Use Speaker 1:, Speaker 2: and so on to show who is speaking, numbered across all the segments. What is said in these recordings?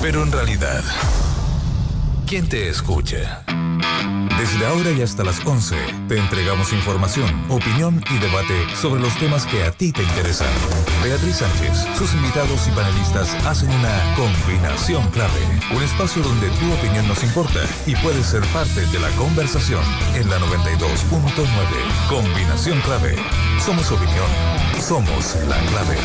Speaker 1: Pero en realidad, ¿quién te escucha? Desde ahora y hasta las 11, te entregamos información, opinión y debate sobre los temas que a ti te interesan. Beatriz Sánchez, sus invitados y panelistas hacen una combinación clave. Un espacio donde tu opinión nos importa y puedes ser parte de la conversación en la 92.9. Combinación clave. Somos opinión. Somos la clave.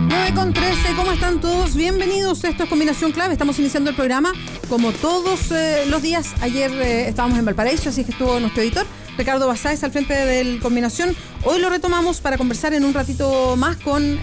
Speaker 2: 9:13, ¿cómo están todos? Bienvenidos, esto es Combinación Clave, estamos iniciando el programa como todos los días. Ayer estábamos en Valparaíso, así que estuvo nuestro editor Ricardo Basáez al frente del Combinación. Hoy lo retomamos para conversar en un ratito más con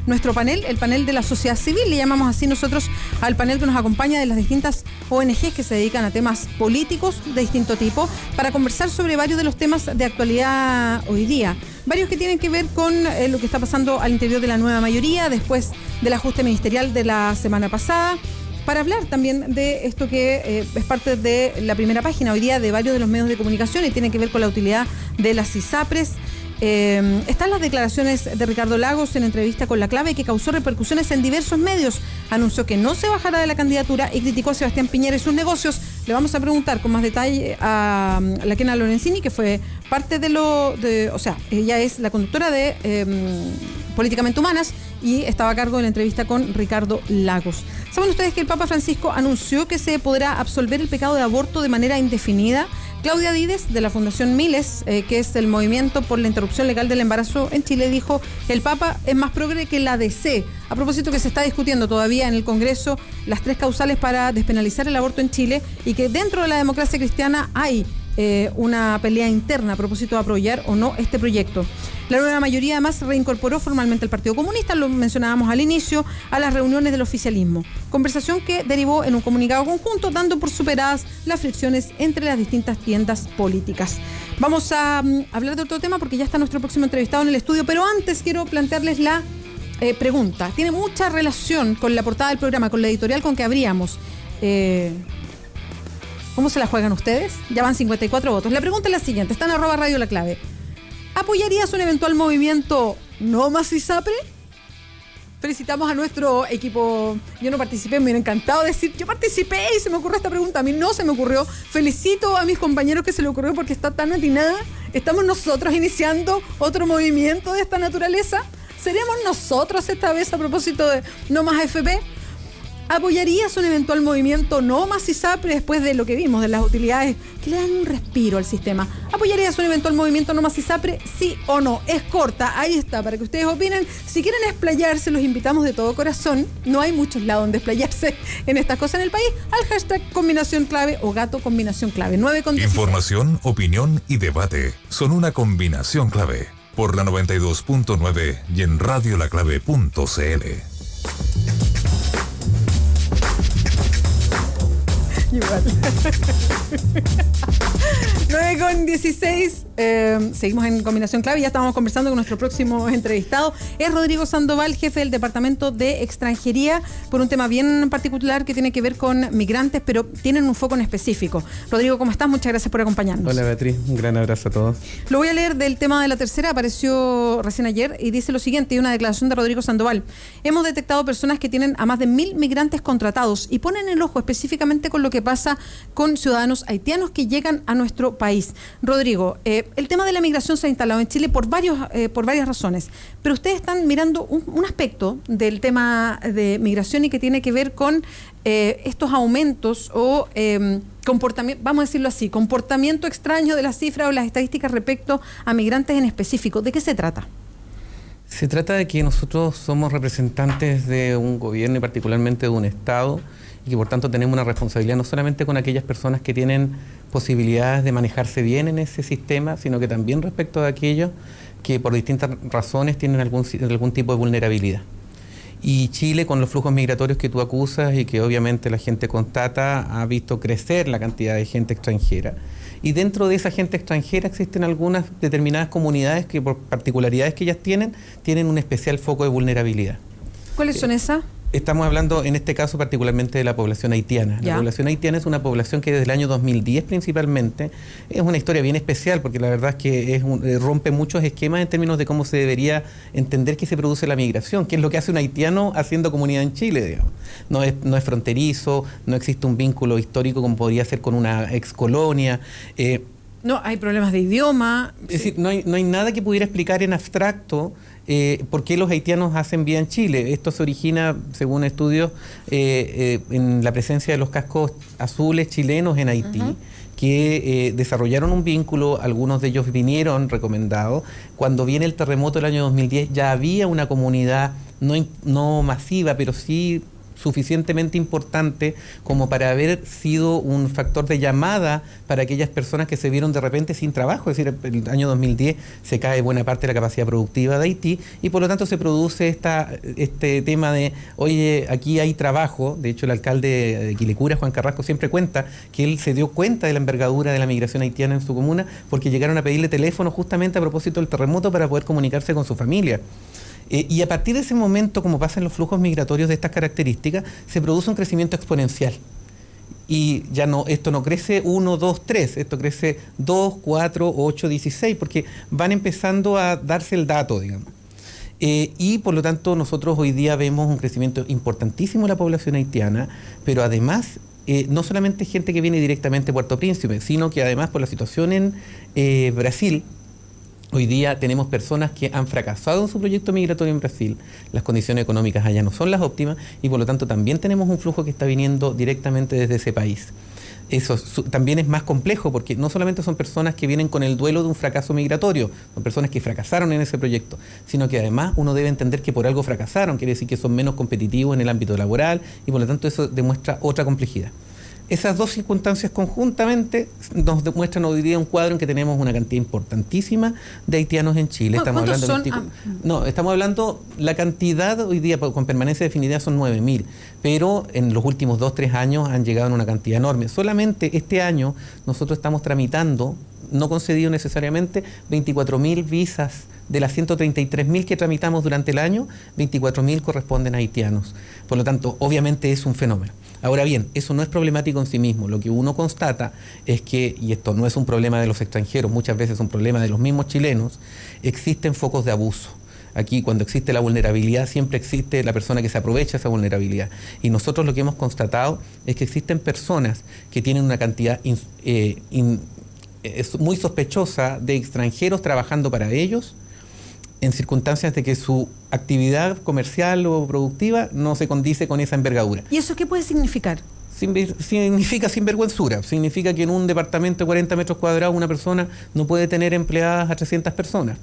Speaker 2: nuestro panel, el panel de la sociedad civil, le llamamos así nosotros al panel que nos acompaña de las distintas ONGs que se dedican a temas políticos de distinto tipo, para conversar sobre varios de los temas de actualidad hoy día. Varios que tienen que ver con lo que está pasando al interior de la nueva mayoría después del ajuste ministerial de la semana pasada, para hablar también de esto que es parte de la primera página hoy día de varios de los medios de comunicación y tiene que ver con la utilidad de las ISAPRES. Están las declaraciones de Ricardo Lagos en entrevista con La Clave, que causó repercusiones en diversos medios. Anunció que no se bajará de la candidatura y criticó a Sebastián Piñera y sus negocios. Le vamos a preguntar con más detalle a la Kena Lorenzini, que fue parte ella es la conductora de Políticamente Humanas y estaba a cargo de la entrevista con Ricardo Lagos. ¿Saben ustedes que el Papa Francisco anunció que se podrá absolver el pecado de aborto de manera indefinida? Claudia Dides, de la Fundación Miles, que es el movimiento por la interrupción legal del embarazo en Chile, dijo que el Papa es más progre que la DC. A propósito que se está discutiendo todavía en el Congreso las 3 causales para despenalizar el aborto en Chile y que dentro de la democracia cristiana hay una pelea interna a propósito de apoyar o no este proyecto. La nueva mayoría además reincorporó formalmente al Partido Comunista, lo mencionábamos al inicio, a las reuniones del oficialismo. Conversación que derivó en un comunicado conjunto, dando por superadas las fricciones entre las distintas tiendas políticas. Vamos a hablar de otro tema porque ya está nuestro próximo entrevistado en el estudio, pero antes quiero plantearles la pregunta. Tiene mucha relación con la portada del programa, con la editorial con que abríamos. ¿Cómo se la juegan ustedes? Ya van 54 votos. La pregunta es la siguiente, está en @Radio La Clave. ¿Apoyarías un eventual movimiento no más ISAPRE? Felicitamos a nuestro equipo. Yo no participé, me hubiera encantado decir, yo participé y se me ocurrió esta pregunta. A mí no se me ocurrió. Felicito a mis compañeros que se le ocurrió porque está tan atinada. ¿Estamos nosotros iniciando otro movimiento de esta naturaleza? ¿Seremos nosotros esta vez a propósito de no más AFP? ¿Apoyarías un eventual movimiento no más ISAPRE después de lo que vimos, de las utilidades que le dan un respiro al sistema? ¿Apoyarías un eventual movimiento no más ISAPRE? ¿Sí o no? Es corta, ahí está, para que ustedes opinen. Si quieren explayarse, los invitamos de todo corazón. No hay muchos lados donde explayarse en estas cosas en el país. Al hashtag Combinación Clave o Gato Combinación Clave. 9:16.
Speaker 1: Información, opinión y debate son una combinación clave. Por la 92.9 y en radiolaclave.cl.
Speaker 2: Igual. 9:16. Seguimos en Combinación Clave. Ya estábamos conversando con nuestro próximo entrevistado. Es Rodrigo Sandoval, jefe del Departamento de Extranjería, por un tema bien particular que tiene que ver con migrantes, pero tienen un foco en específico. Rodrigo, ¿cómo estás? Muchas gracias por acompañarnos.
Speaker 3: Hola Beatriz, un gran abrazo a todos.
Speaker 2: Lo voy a leer del tema de la tercera, apareció recién ayer y dice lo siguiente, una declaración de Rodrigo Sandoval. Hemos detectado personas que tienen a más de 1.000 migrantes contratados y ponen el ojo específicamente con lo que pasa con ciudadanos haitianos que llegan a nuestro país. Rodrigo, el tema de la migración se ha instalado en Chile por varias razones, pero ustedes están mirando un aspecto del tema de migración y que tiene que ver con estos aumentos o comportamiento, vamos a decirlo así, comportamiento extraño de las cifras o las estadísticas respecto a migrantes en específico. ¿De qué se trata?
Speaker 3: Se trata de que nosotros somos representantes de un gobierno y particularmente de un Estado, y que por tanto tenemos una responsabilidad no solamente con aquellas personas que tienen posibilidades de manejarse bien en ese sistema, sino que también respecto de aquellos que por distintas razones tienen algún tipo de vulnerabilidad. Y Chile, con los flujos migratorios que tú acusas y que obviamente la gente constata, ha visto crecer la cantidad de gente extranjera. Y dentro de esa gente extranjera existen algunas determinadas comunidades que por particularidades que ellas tienen un especial foco de vulnerabilidad.
Speaker 2: ¿Cuáles son esas?
Speaker 3: Estamos hablando en este caso particularmente de la población haitiana.
Speaker 2: Ya.
Speaker 3: La población haitiana es una población que desde el año 2010 principalmente es una historia bien especial porque la verdad es que rompe muchos esquemas en términos de cómo se debería entender que se produce la migración, que es lo que hace un haitiano haciendo comunidad en Chile, digamos. No es fronterizo, no existe un vínculo histórico como podría ser con una ex colonia.
Speaker 2: No, hay problemas de idioma.
Speaker 3: Es decir, no hay nada que pudiera explicar en abstracto por qué los haitianos hacen vida en Chile. Esto se origina, según estudios, en la presencia de los cascos azules chilenos en Haití, que desarrollaron un vínculo, algunos de ellos vinieron recomendados. Cuando viene el terremoto del año 2010 ya había una comunidad no masiva, pero sí suficientemente importante como para haber sido un factor de llamada para aquellas personas que se vieron de repente sin trabajo. Es decir, el año 2010 se cae buena parte de la capacidad productiva de Haití y por lo tanto se produce este tema de, oye, aquí hay trabajo. De hecho, el alcalde de Quilicura, Juan Carrasco, siempre cuenta que él se dio cuenta de la envergadura de la migración haitiana en su comuna porque llegaron a pedirle teléfono justamente a propósito del terremoto para poder comunicarse con su familia. Y a partir de ese momento, como pasa en los flujos migratorios de estas características, se produce un crecimiento exponencial. Y ya esto no crece 1, 2, 3, esto crece 2, 4, 8, 16, porque van empezando a darse el dato, digamos. Y por lo tanto nosotros hoy día vemos un crecimiento importantísimo de la población haitiana, pero además no solamente gente que viene directamente a Puerto Príncipe, sino que además por la situación en Brasil, hoy día tenemos personas que han fracasado en su proyecto migratorio en Brasil, las condiciones económicas allá no son las óptimas y por lo tanto también tenemos un flujo que está viniendo directamente desde ese país. Eso también es más complejo porque no solamente son personas que vienen con el duelo de un fracaso migratorio, son personas que fracasaron en ese proyecto, sino que además uno debe entender que por algo fracasaron, quiere decir que son menos competitivos en el ámbito laboral y por lo tanto eso demuestra otra complejidad. Esas dos circunstancias conjuntamente nos demuestran hoy día un cuadro en que tenemos una cantidad importantísima de haitianos en Chile.
Speaker 2: ¿Cuántos son?
Speaker 3: Estamos hablando, la cantidad hoy día con permanencia definitiva son 9.000, pero en los últimos 2-3 años han llegado en una cantidad enorme. Solamente este año nosotros estamos tramitando, no concedido necesariamente, 24.000 visas. De las 133.000 que tramitamos durante el año, 24.000 corresponden a haitianos. Por lo tanto, obviamente es un fenómeno. Ahora bien, eso no es problemático en sí mismo. Lo que uno constata es que, y esto no es un problema de los extranjeros, muchas veces es un problema de los mismos chilenos, existen focos de abuso. Aquí, cuando existe la vulnerabilidad, siempre existe la persona que se aprovecha de esa vulnerabilidad. Y nosotros lo que hemos constatado es que existen personas que tienen una cantidad es muy sospechosa de extranjeros trabajando para ellos, en circunstancias de que su actividad comercial o productiva no se condice con esa envergadura.
Speaker 2: ¿Y eso qué puede significar?
Speaker 3: Significa sinvergüenzura, significa que en un departamento de 40 metros cuadrados una persona no puede tener empleadas a 300 personas.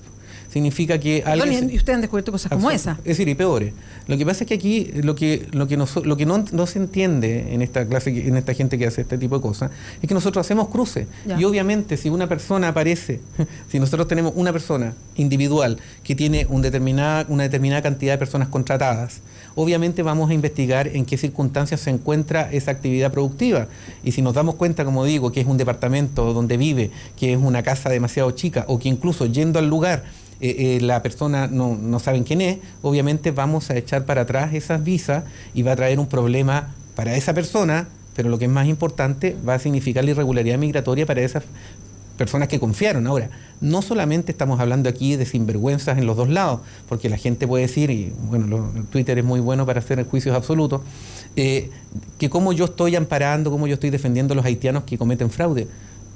Speaker 3: Significa que alguien...
Speaker 2: Y ustedes han descubierto cosas como esa.
Speaker 3: Es decir, y peores. Lo que pasa es que aquí lo que no se entiende en esta clase, en esta gente que hace este tipo de cosas, es que nosotros hacemos cruces. Ya. Y obviamente si una persona aparece, si nosotros tenemos una persona individual que tiene una determinada cantidad de personas contratadas, obviamente vamos a investigar en qué circunstancias se encuentra esa actividad productiva. Y si nos damos cuenta, como digo, que es un departamento donde vive, que es una casa demasiado chica, o que incluso yendo al lugar la persona no saben quién es, obviamente vamos a echar para atrás esas visas y va a traer un problema para esa persona, pero lo que es más importante, va a significar la irregularidad migratoria para esas personas que confiaron. Ahora, no solamente estamos hablando aquí de sinvergüenzas en los dos lados, porque la gente puede decir, y bueno, Twitter es muy bueno para hacer juicios absolutos, que cómo yo estoy amparando, cómo yo estoy defendiendo a los haitianos que cometen fraude.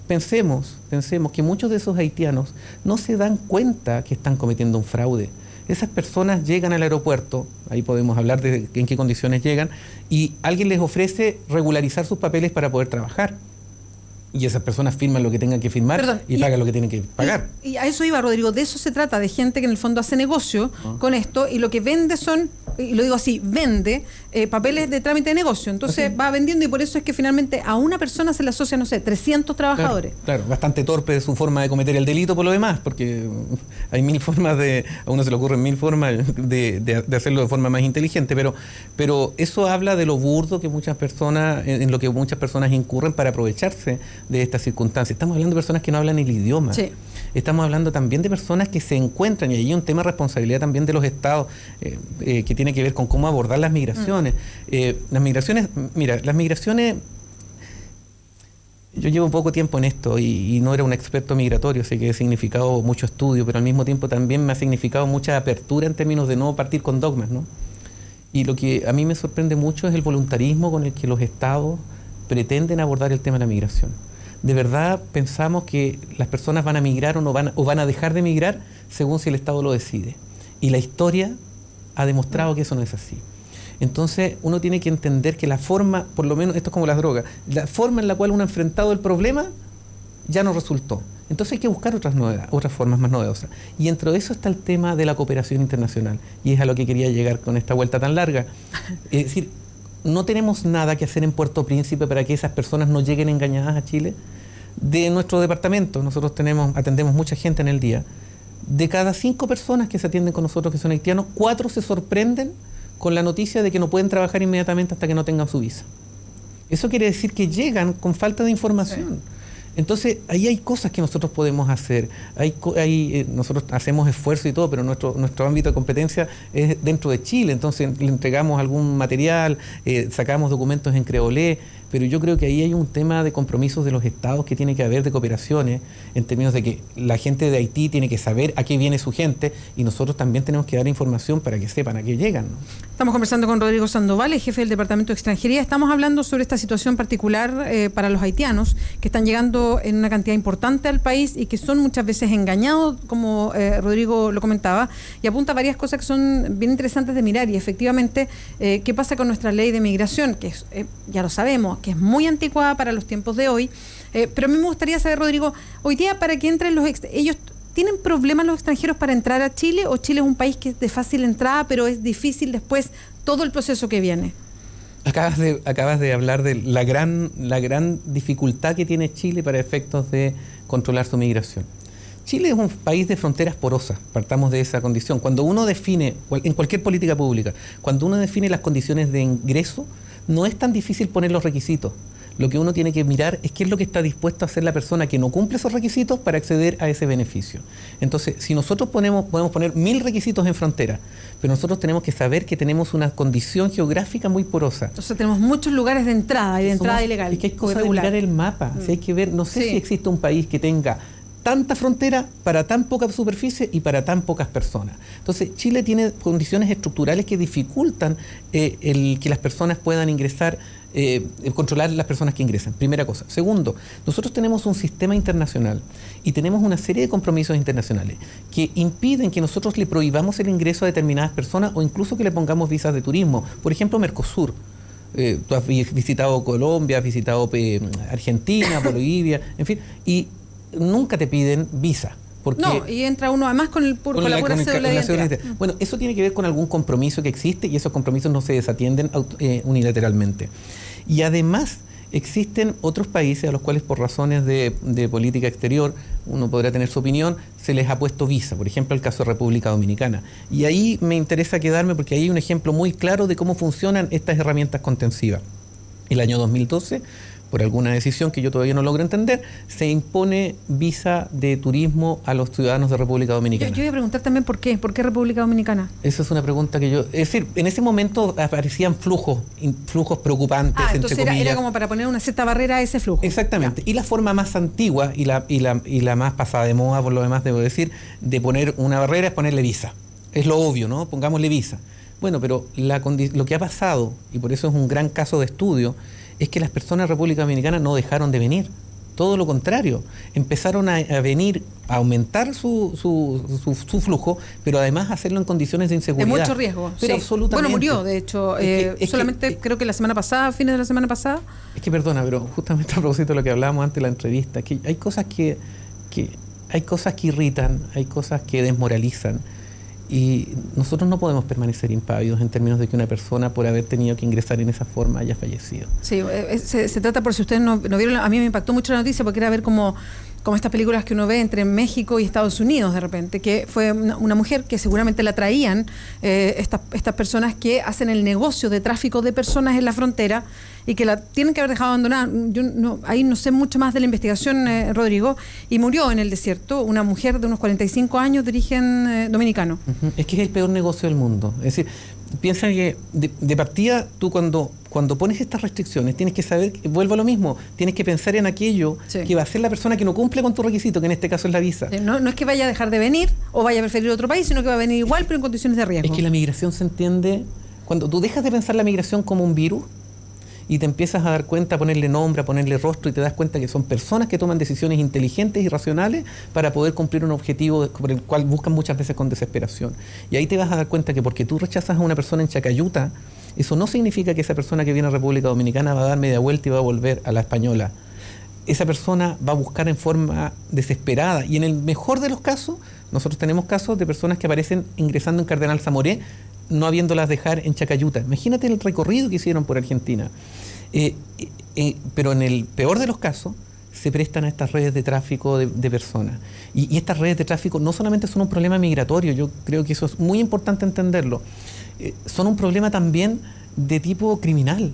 Speaker 3: Pensemos que muchos de esos haitianos no se dan cuenta que están cometiendo un fraude. Esas personas llegan al aeropuerto, ahí podemos hablar de en qué condiciones llegan, y alguien les ofrece regularizar sus papeles para poder trabajar. Y esas personas firman lo que tengan que firmar y pagan lo que tienen que pagar.
Speaker 2: Y a eso iba, Rodrigo, de eso se trata, de gente que en el fondo hace negocio con esto y lo que vende son, y lo digo así, vende papeles de trámite de negocio. Entonces va vendiendo y por eso es que finalmente a una persona se le asocia, no sé, 300 trabajadores.
Speaker 3: Claro, bastante torpe de su forma de cometer el delito por lo demás, porque hay mil formas a uno se le ocurren mil formas de hacerlo de forma más inteligente, pero eso habla de lo burdo que muchas personas, en lo que muchas personas incurren para aprovecharse de estas circunstancias. Estamos hablando de personas que no hablan el idioma. Sí. Estamos hablando también de personas que se encuentran, y ahí hay un tema de responsabilidad también de los estados, que tiene que ver con cómo abordar las migraciones. Las migraciones, yo llevo poco tiempo en esto y no era un experto migratorio, así que he significado mucho estudio, pero al mismo tiempo también me ha significado mucha apertura en términos de no partir con dogmas, ¿no? Y lo que a mí me sorprende mucho es el voluntarismo con el que los estados pretenden abordar el tema de la migración. ¿De verdad pensamos que las personas van a migrar o van a dejar de migrar según si el Estado lo decide? Y la historia ha demostrado que eso no es así. Entonces uno tiene que entender que la forma, por lo menos esto es como las drogas, la forma en la cual uno ha enfrentado el problema ya no resultó. Entonces hay que buscar otras formas más novedosas. Y dentro de eso está el tema de la cooperación internacional. Y es a lo que quería llegar con esta vuelta tan larga. Es decir, no tenemos nada que hacer en Puerto Príncipe para que esas personas no lleguen engañadas a Chile. De nuestro departamento, nosotros atendemos mucha gente en el día. De cada 5 personas que se atienden con nosotros que son haitianos, 4 se sorprenden con la noticia de que no pueden trabajar inmediatamente hasta que no tengan su visa. Eso quiere decir que llegan con falta de información. Sí. Entonces, ahí hay cosas que nosotros podemos hacer. Nosotros hacemos esfuerzo y todo, pero nuestro ámbito de competencia es dentro de Chile. Entonces, le entregamos algún material, sacamos documentos en creolé, pero yo creo que ahí hay un tema de compromisos de los estados que tiene que haber de cooperaciones, en términos de que la gente de Haití tiene que saber a qué viene su gente y nosotros también tenemos que dar información para que sepan a qué llegan, ¿no? Estamos conversando con Rodrigo Sandoval, jefe del Departamento de Extranjería. Estamos hablando sobre esta situación particular para los haitianos que están llegando en una cantidad importante al país y que son muchas veces engañados, como Rodrigo lo comentaba, y apunta a varias cosas que son bien interesantes de mirar. Y efectivamente, ¿qué pasa con nuestra ley de migración? Que es, ya lo sabemos, que es muy anticuada para los tiempos de hoy, pero a mí me gustaría saber, Rodrigo, hoy día para que entren ellos ¿tienen problemas los extranjeros para entrar a Chile o Chile es un país que es de fácil entrada pero es difícil después todo el proceso que viene? Acabas de hablar de la gran dificultad que tiene Chile para efectos de controlar su migración. Chile es un país de fronteras porosas, partamos de esa condición. Cuando uno define, en cualquier política pública, cuando uno define las condiciones de ingreso, no es tan difícil poner los requisitos. Lo que uno tiene que mirar es qué es lo que está dispuesto a hacer la persona que no cumple esos requisitos para acceder a ese beneficio. Entonces, si nosotros podemos poner 1000 requisitos en frontera, pero nosotros tenemos que saber que tenemos una condición geográfica muy porosa. Entonces tenemos muchos lugares de entrada y de entrada ilegal. Es que hay cosas de mirar el mapa. Si hay que ver, no sé si existe un país que tenga tanta frontera para tan poca superficie y para tan pocas personas. Entonces, Chile tiene condiciones estructurales que dificultan el que las personas puedan ingresar, controlar las personas que ingresan. Primera cosa. Segundo, nosotros tenemos un sistema internacional y tenemos una serie de compromisos internacionales que impiden que nosotros le prohibamos el ingreso a determinadas personas o incluso que le pongamos visas de turismo. Por ejemplo, Mercosur. Tú has visitado Colombia, has visitado Argentina, Bolivia, en fin, y nunca te piden visa. No, y entra uno además con la pura cédula de identidad. Bueno, eso tiene que ver con algún compromiso que existe y esos compromisos no se desatienden unilateralmente. Y además existen otros países a los cuales por razones de política exterior, uno podrá tener su opinión, se les ha puesto visa, por ejemplo el caso de República Dominicana. Y ahí me interesa quedarme porque ahí hay un ejemplo muy claro de cómo funcionan estas herramientas contensivas. El año 2012, por alguna decisión que yo todavía no logro entender, se impone visa de turismo a los ciudadanos de República Dominicana. Yo iba a preguntar también por qué República Dominicana. Esa es una pregunta que es decir, en ese momento aparecían flujos preocupantes, entre comillas. Era como para poner una cierta barrera a ese flujo. Exactamente. Ya. Y la forma más antigua y la más pasada de moda, por lo demás debo decir, de poner una barrera es ponerle visa. Es lo obvio, ¿no? Pongámosle visa. Bueno, pero lo que ha pasado, y por eso es un gran caso de estudio, es que las personas de República Dominicana no dejaron de venir. Todo lo contrario. Empezaron a venir, a aumentar su flujo, pero además a hacerlo en condiciones de inseguridad. De mucho riesgo. Pero sí. Absolutamente. Bueno, murió, de hecho. Creo que la semana pasada, fines de la semana pasada. Es que perdona, pero justamente a propósito de lo que hablábamos antes de la entrevista, que hay cosas que irritan, hay cosas que desmoralizan. Y nosotros no podemos permanecer impávidos en términos de que una persona, por haber tenido que ingresar en esa forma, haya fallecido. Sí, se trata, por si ustedes no vieron, a mí me impactó mucho la noticia porque era ver cómo
Speaker 2: como estas películas que uno ve entre México y Estados Unidos de repente, que fue una mujer que seguramente la traían estas personas que hacen el negocio de tráfico de personas en la frontera y que la tienen que haber dejado abandonada. Ahí no sé mucho más de la investigación, Rodrigo, y murió en el desierto una mujer de unos 45 años de origen dominicano.
Speaker 3: Es que es el peor negocio del mundo. Es decir, piensa que de partida tú cuando pones estas restricciones tienes que saber, vuelvo a lo mismo, tienes que pensar en aquello que va a ser la persona que no cumple con tu requisito, que en este caso es la visa.
Speaker 2: No es que vaya a dejar de venir o vaya a preferir otro país, sino que va a venir igual pero en condiciones de riesgo.
Speaker 3: Es que la migración se entiende, cuando tú dejas de pensar la migración como un virus y te empiezas a dar cuenta, a ponerle nombre, a ponerle rostro y te das cuenta que son personas que toman decisiones inteligentes y racionales para poder cumplir un objetivo por el cual buscan muchas veces con desesperación. Y ahí te vas a dar cuenta que porque tú rechazas a una persona en Chacayuta, eso no significa que esa persona que viene a República Dominicana va a dar media vuelta y va a volver a la española. Esa persona va a buscar en forma desesperada y en el mejor de los casos, nosotros tenemos casos de personas que aparecen ingresando en Cardenal Zamoré, no habiéndolas dejar en Chacayuta. Imagínate el recorrido que hicieron por Argentina. Pero en el peor de los casos se prestan a estas redes de tráfico de personas. Y estas redes de tráfico no solamente son un problema migratorio, yo creo que eso es muy importante entenderlo, son un problema también de tipo criminal.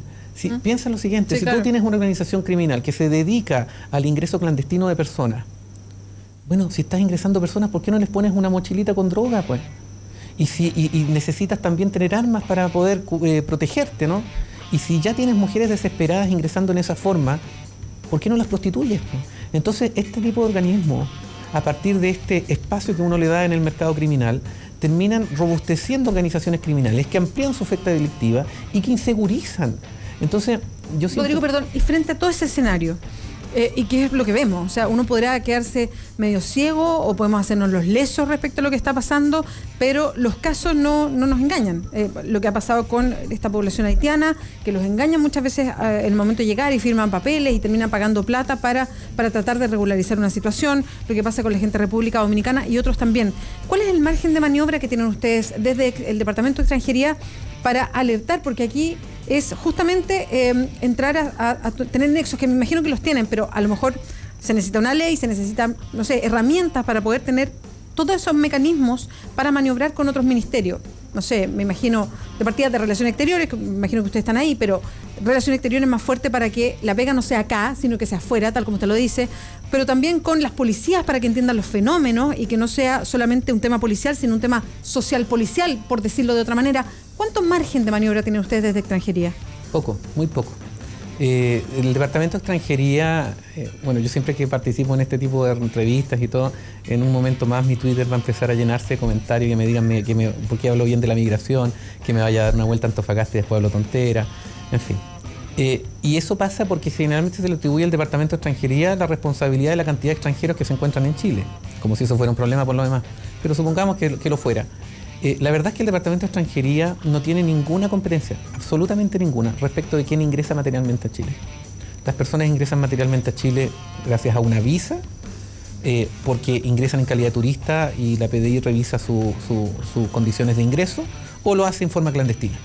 Speaker 3: Piensa lo siguiente, si claro, tú tienes una organización criminal que se dedica al ingreso clandestino de personas, bueno, si estás ingresando personas, ¿por qué no les pones una mochilita con droga, pues? Y necesitas también tener armas para poder protegerte, ¿no? Y si ya tienes mujeres desesperadas ingresando en esa forma, ¿por qué no las prostituyes? Entonces, este tipo de organismos, a partir de este espacio que uno le da en el mercado criminal, terminan robusteciendo organizaciones criminales que amplían su oferta delictiva y que insegurizan. Entonces, yo siento...
Speaker 2: Rodrigo, perdón, y frente a todo ese escenario, ¿y qué es lo que vemos? O sea, uno podrá quedarse medio ciego o podemos hacernos los lesos respecto a lo que está pasando, pero los casos no nos engañan. Lo que ha pasado con esta población haitiana, que los engañan muchas veces en el momento de llegar y firman papeles y terminan pagando plata para tratar de regularizar una situación, lo que pasa con la gente de República Dominicana y otros también. ¿Cuál es el margen de maniobra que tienen ustedes desde el Departamento de Extranjería para alertar? Porque aquí es justamente entrar a tener nexos, que me imagino que los tienen, pero a lo mejor se necesita una ley, se necesitan, no sé, herramientas para poder tener todos esos mecanismos para maniobrar con otros ministerios. No sé, me imagino de partida de Relaciones Exteriores, que me imagino que ustedes están ahí, pero Relaciones Exteriores es más fuerte para que la pega no sea acá, sino que sea afuera, tal como usted lo dice, pero también con las policías para que entiendan los fenómenos y que no sea solamente un tema policial, sino un tema social policial, por decirlo de otra manera. ¿Cuánto margen de maniobra tienen ustedes desde Extranjería?
Speaker 3: Poco, muy poco. El Departamento de Extranjería, bueno, yo siempre que participo en este tipo de entrevistas y todo, en un momento más mi Twitter va a empezar a llenarse de comentarios que me digan por qué hablo bien de la migración, que me vaya a dar una vuelta a Antofagasta y después hablo tontera, en fin. Y eso pasa porque generalmente se le atribuye al Departamento de Extranjería la responsabilidad de la cantidad de extranjeros que se encuentran en Chile, como si eso fuera un problema por lo demás. Pero supongamos que lo fuera. La verdad es que el Departamento de Extranjería no tiene ninguna competencia, absolutamente ninguna, respecto de quién ingresa materialmente a Chile. Las personas ingresan materialmente a Chile gracias a una visa, porque ingresan en calidad de turista y la PDI revisa sus condiciones de ingreso, o lo hace en forma clandestina.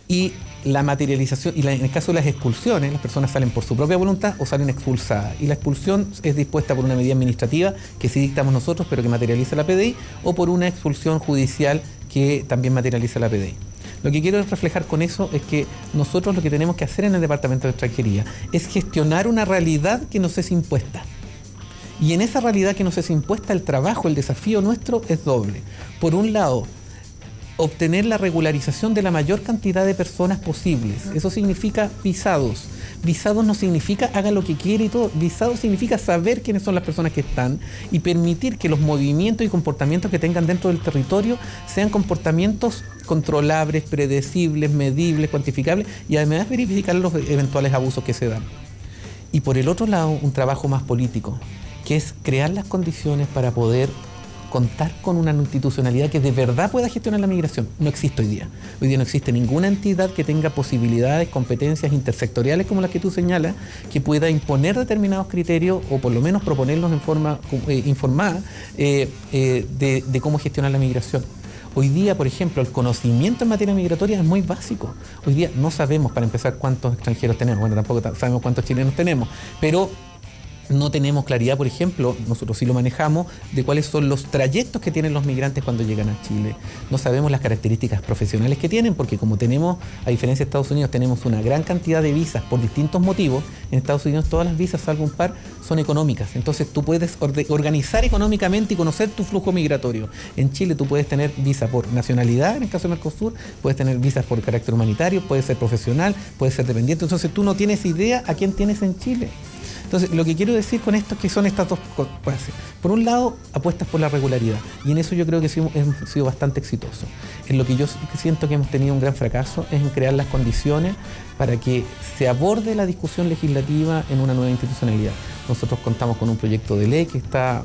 Speaker 3: Y la materialización, y en el caso de las expulsiones, las personas salen por su propia voluntad o salen expulsadas. Y la expulsión es dispuesta por una medida administrativa que sí dictamos nosotros, pero que materializa la PDI, o por una expulsión judicial que también materializa la PDI. Lo que quiero reflejar con eso es que nosotros lo que tenemos que hacer en el Departamento de Extranjería es gestionar una realidad que nos es impuesta. Y en esa realidad que nos es impuesta, el trabajo, el desafío nuestro es doble. Por un lado, obtener la regularización de la mayor cantidad de personas posibles. Eso significa visados. Visados no significa haga lo que quiere y todo. Visados significa saber quiénes son las personas que están y permitir que los movimientos y comportamientos que tengan dentro del territorio sean comportamientos controlables, predecibles, medibles, cuantificables y además verificar los eventuales abusos que se dan. Y por el otro lado, un trabajo más político, que es crear las condiciones para poder contar con una institucionalidad que de verdad pueda gestionar la migración. No existe hoy día. Hoy día no existe ninguna entidad que tenga posibilidades, competencias intersectoriales como las que tú señalas, que pueda imponer determinados criterios o por lo menos proponerlos en forma informada de cómo gestionar la migración. Hoy día, por ejemplo, el conocimiento en materia migratoria es muy básico. Hoy día no sabemos, para empezar, cuántos extranjeros tenemos. Bueno, tampoco sabemos cuántos chilenos tenemos, pero No tenemos claridad, por ejemplo, nosotros sí lo manejamos, de cuáles son los trayectos que tienen los migrantes cuando llegan a Chile. No sabemos las características profesionales que tienen, porque como tenemos, a diferencia de Estados Unidos, tenemos una gran cantidad de visas por distintos motivos. En Estados Unidos todas las visas, salvo un par, son económicas. Entonces tú puedes organizar económicamente y conocer tu flujo migratorio. En Chile tú puedes tener visa por nacionalidad, en el caso de Mercosur, puedes tener visas por carácter humanitario, puedes ser profesional, puedes ser dependiente. Entonces tú no tienes idea a quién tienes en Chile. Entonces, lo que quiero decir con esto es que son estas dos cosas. Por un lado, apuestas por la regularidad, y en eso yo creo que hemos sido bastante exitosos. En lo que yo siento que hemos tenido un gran fracaso es en crear las condiciones para que se aborde la discusión legislativa en una nueva institucionalidad. Nosotros contamos con un proyecto de ley que está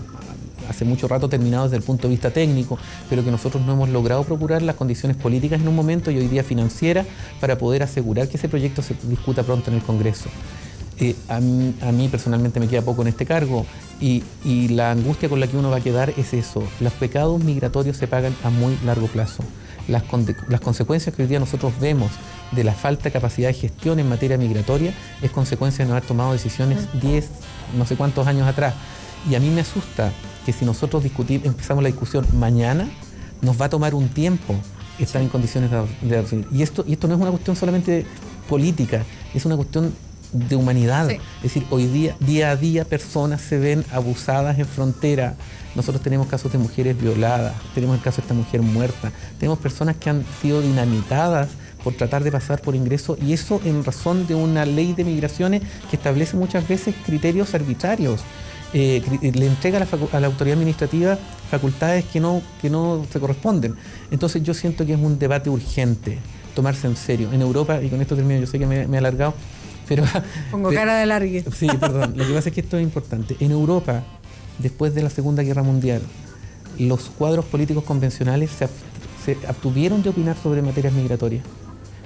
Speaker 3: hace mucho rato terminado desde el punto de vista técnico, pero que nosotros no hemos logrado procurar las condiciones políticas en un momento y hoy día financieras para poder asegurar que ese proyecto se discuta pronto en el Congreso. A mí personalmente me queda poco en este cargo y la angustia con la que uno va a quedar es eso. Los pecados migratorios se pagan a muy largo plazo. Las consecuencias que hoy día nosotros vemos de la falta de capacidad de gestión en materia migratoria es consecuencia de no haber tomado decisiones 10, no sé cuántos años atrás. Y a mí me asusta que si nosotros empezamos la discusión mañana, nos va a tomar un tiempo estar en condiciones de definir. Y esto no es una cuestión solamente política, es una cuestión de humanidad. Sí. Es decir, hoy día a día personas se ven abusadas en frontera. Nosotros tenemos casos de mujeres violadas, tenemos el caso de esta mujer muerta, tenemos personas que han sido dinamitadas por tratar de pasar por ingreso, y eso en razón de una ley de migraciones que establece muchas veces criterios arbitrarios. Le entrega a la autoridad administrativa facultades que no se corresponden. Entonces yo siento que es un debate urgente, tomarse en serio. En Europa, y con esto termino, yo sé que me he alargado, pero...
Speaker 2: Pongo cara de largue.
Speaker 3: Sí, perdón. Lo que pasa es que esto es importante. En Europa, después de la Segunda Guerra Mundial, los cuadros políticos convencionales se abstuvieron de opinar sobre materias migratorias,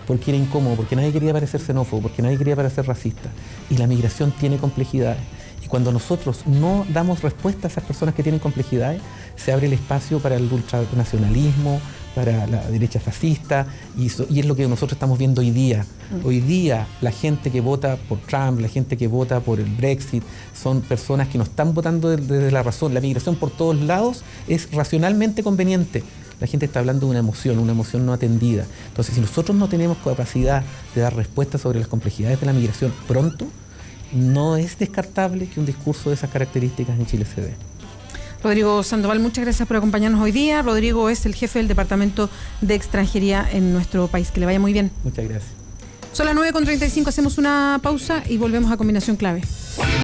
Speaker 3: porque era incómodo, porque nadie quería parecer xenófobo, porque nadie quería parecer racista. Y la migración tiene complejidades. Y cuando nosotros no damos respuesta a esas personas que tienen complejidades, se abre el espacio para el ultranacionalismo, para la derecha fascista, y es lo que nosotros estamos viendo hoy día. Hoy día la gente que vota por Trump, la gente que vota por el Brexit, son personas que no están votando desde la razón. La migración por todos lados es racionalmente conveniente. La gente está hablando de una emoción no atendida. Entonces, si nosotros no tenemos capacidad de dar respuestas sobre las complejidades de la migración pronto, no es descartable que un discurso de esas características en Chile se dé.
Speaker 2: Rodrigo Sandoval, muchas gracias por acompañarnos hoy día. Rodrigo es el jefe del Departamento de Extranjería en nuestro país. Que le vaya muy bien.
Speaker 3: Muchas gracias.
Speaker 2: Son las 9:35, hacemos una pausa y volvemos a Combinación Clave.